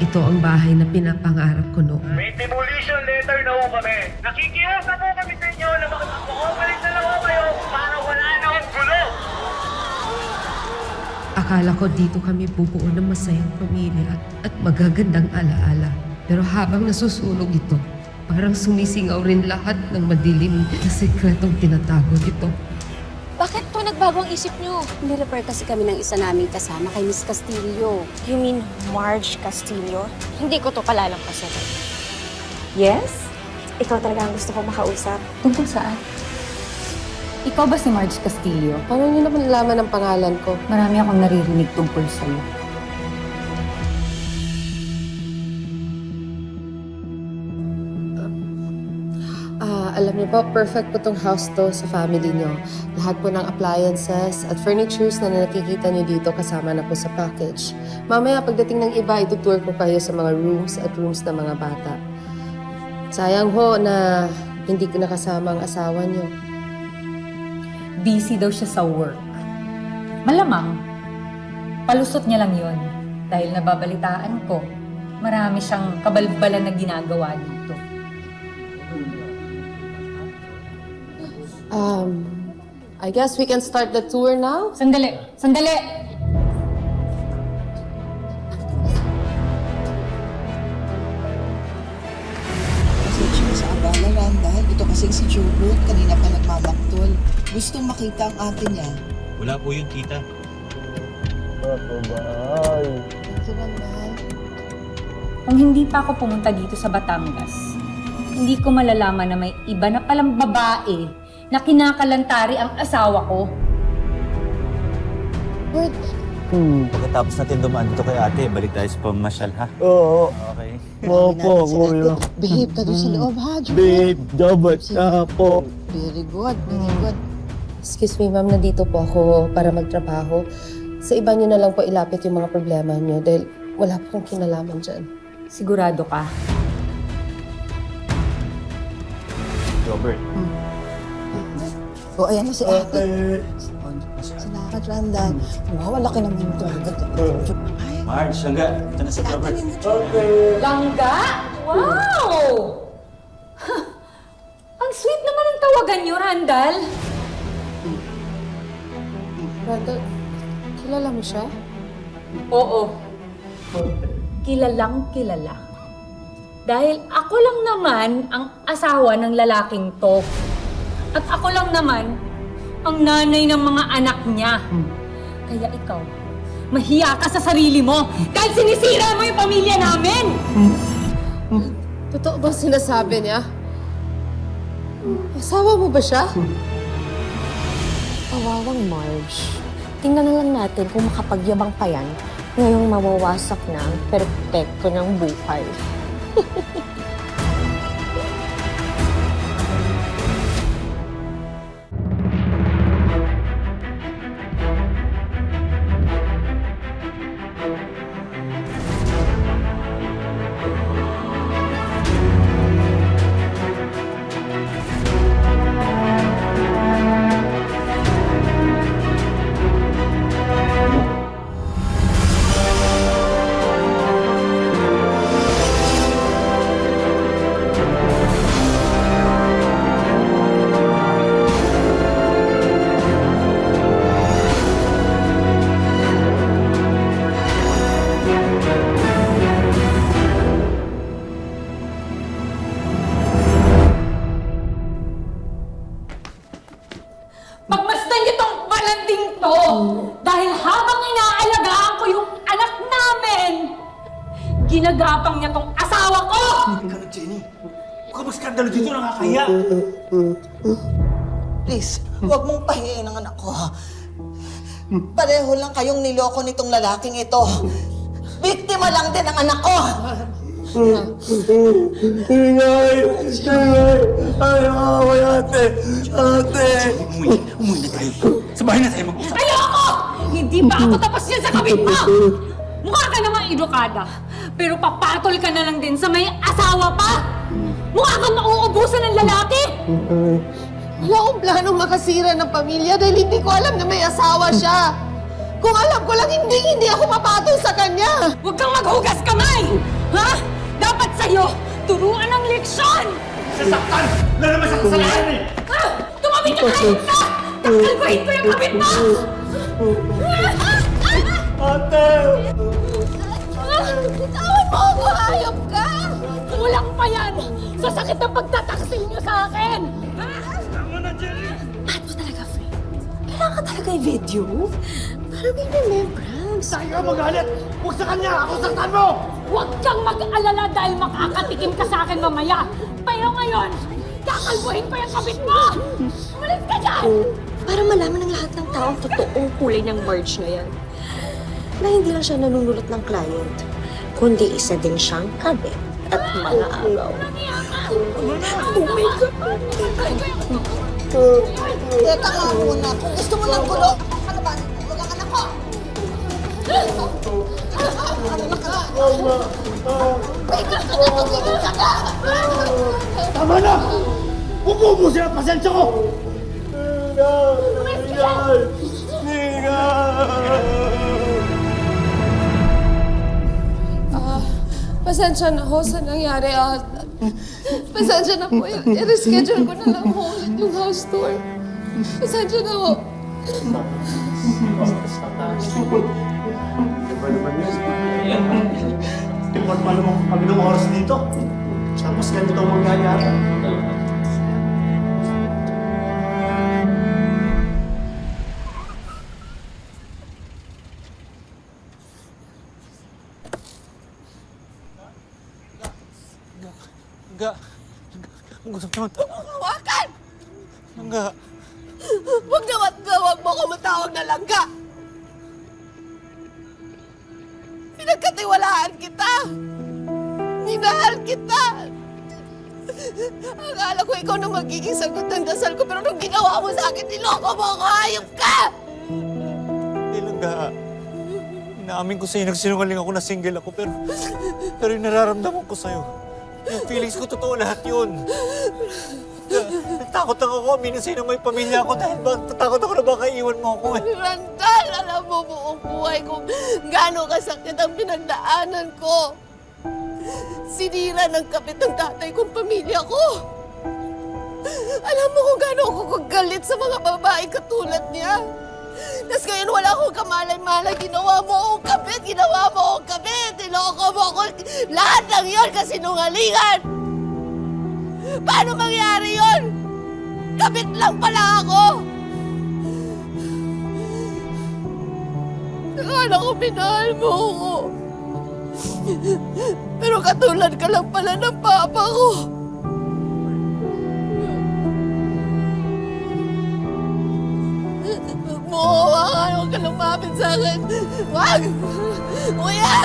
Ito ang bahay na pinapangarap ko noon. May demolition letter na ho kami. Nakikiusap po kami sa inyo na makapag-cooperate na lang ho kayo para wala na ang gulo. Akala ko dito kami bubuo ng masayang pamilya at magagandang alaala. Pero habang nasusunog ito, parang sumisingaw rin lahat ng madilim na sekretong tinatago nito. Bakit po nagbago ang isip niyo? Nirefer kasi kami ng isa naming kasama kay Miss Castillo. You mean Marge Castillo? Hindi ko to kalalampasan. Yes? Ikaw talaga ang gusto ko makausap. Tungkol saan? Ikaw ba si Marge Castillo? Paano niyo naman nalaman ang pangalan ko? Marami akong naririnig tungkol sa'yo. Alam niyo po, perfect po tong house to sa family niyo. Lahat po ng appliances at furnitures na nakikita niyo dito kasama na po sa package. Mamaya pagdating ng iba, itutour ko kayo sa mga rooms at rooms ng mga bata. Sayang ho na hindi ko nakasama ang asawa niyo. Busy daw siya sa work. Malamang, palusot niya lang yon dahil nababalitaan ko, marami siyang kabalbalan na ginagawa dito. I guess we can start the tour now? Sandali! Sandali! Pasensya na sa abala, Randa. Ito kasing si Jobert, kanina pa nagmamaktol. Gustong makita ang ate niya. Wala po yun, tita. Ito naman. Kung hindi pa ako pumunta dito sa Batangas, hindi ko malalaman na may iba na palang babae na kinakalantari ang asawa ko. Wait. Pagkatapos natin dumaan dito kay ate, balik tayo sa pamasyal, ha? Oo. Okay. Opo, kuya. Behave ka doon sa loob, ha, Jobert? Babe, dapat na po. Very good, very good. Excuse me, ma'am, nandito po ako para magtrabaho. Sa iba niyo na lang po ilapit yung mga problema niyo dahil wala po akong kinalaman dyan. Sigurado ka? Robert. O, ayan na si ate. Salamat, Randa. Wow, laki naman ito. Ay, Marge, hangga. Ito na si Robert. Langga? Wow! Ang sweet naman ang tawagan niyo, Randall. Randall, kilala mo siya? Oo. Kilalang kilala. Dahil ako lang naman ang asawa ng lalaking to. At ako lang naman ang nanay ng mga anak niya. Kaya ikaw, mahiya ka sa sarili mo dahil sinisira mo yung pamilya namin! Totoo ba sinasabi niya? Asawa mo ba siya? Kawawang Marge. Tingnan na lang natin kung makapagyabang pa yan ngayong mawawasak na ang perpekto ng buhay. Pagmasdan niyo tong balanding to! Dahil habang inaalagaan ko yung anak namin, ginagapang niya tong asawa ko! Hindi ka na, Jenny. Huwag ka maskandalo dito, nakakaya. please, huwag mong pahiyain ang anak ko. Pareho lang kayong niloko nitong lalaking ito. Biktima lang din ang anak ko. Ingay! Ingay! Ayaw ako, ate! Ate! Umuwi na tayo. Sa bahay na tayo mag-usap. Ayoko! Hindi pa ako tapos yan sa kabit mo! Mukha ka namang edukada, pero papatol ka na lang din sa may asawa pa! Mukha kang mauubusan ng lalaki! Wala akong planong makasira ng pamilya dahil hindi ko alam na may asawa siya. Kung alam ko lang, hindi ako mapatol sa kanya. Huwag kang maghugas kamay! Ha? Dapat sa'yo, turuan ng leksyon! Sasaktan! Wala naman sa kasalanan eh! Ha? Tumawid ka kahit na! Takalguhin ko yung kapit mo! Ate! Bitawan mo ako! Hayop ka! Kulang pa yan sa sakit ng pagtataksil niyo sa akin! Ha? Mahal mo talaga, Frey. Kailangan ka talaga i-video. Para may remembrance. Saan ka magalit? Huwag sa kanya! Ako saktan mo! Huwag kang mag-alala dahil makakatikim ka sa akin mamaya. Pero ngayon, kakalbuhin ko yung kapit mo! Umalis ka dyan! Para malaman ng lahat ng tao ang totoong kulay ng Marge na yan. Na hindi lang siya nanunulot ng client, kundi isa din siyang kabit at mga agaw. Oh my God! Teka nga muna, kung gusto mo ng gulo, ano ba? Huwag ang anak ko! Tama na! Ububusin ang pasensya ko! Pasensya na ho sa nangyari. Pasensya na po. I-reschedule ko na lang ho ulit yung house tour. Pasensya na ho. Tipon pa naman kami ng oras dito. Tapos ganito ang mangyayari. Langga. Ang gusto naman. Hawakan! Langga. Huwag mo ako matawag na langga. Pinagkatiwalaan kita. Minahal kita. Akala ko ikaw na magiging sagot ng dasal ko, pero nung ginawa mo sa akin, niloko mo ako, hayop ka! Hindi, Langga. Inaamin ko sa'yo, nagsinungaling ako na single ako, pero yung nararamdaman ko sa'yo, yung feelings ko, totoo lahat yun. Natakot lang ako, aminin sa'yo na may pamilya ako dahil tatakot ako na baka iwan mo ako eh. Randall, alam mo buong buhay kung gaano kasakit ang pinagdaanan ko. Sinira ng kapit ng tatay kong pamilya ko. Alam mo kung gaano ako kagalit sa mga babae katulad niya. Tapos ngayon wala akong kamalay-malay. Ginawa mo akong kabit. Niloko mo ako. Lahat ng yun kasi nungalingan. Paano mangyari yun? Kabit lang pala ako. Akala ko minahal mo ako. Pero katulad ka lang pala ng papa ko. Huwag mo hawakan, huwag ka lumapit sa akin. Huwag! Kuya!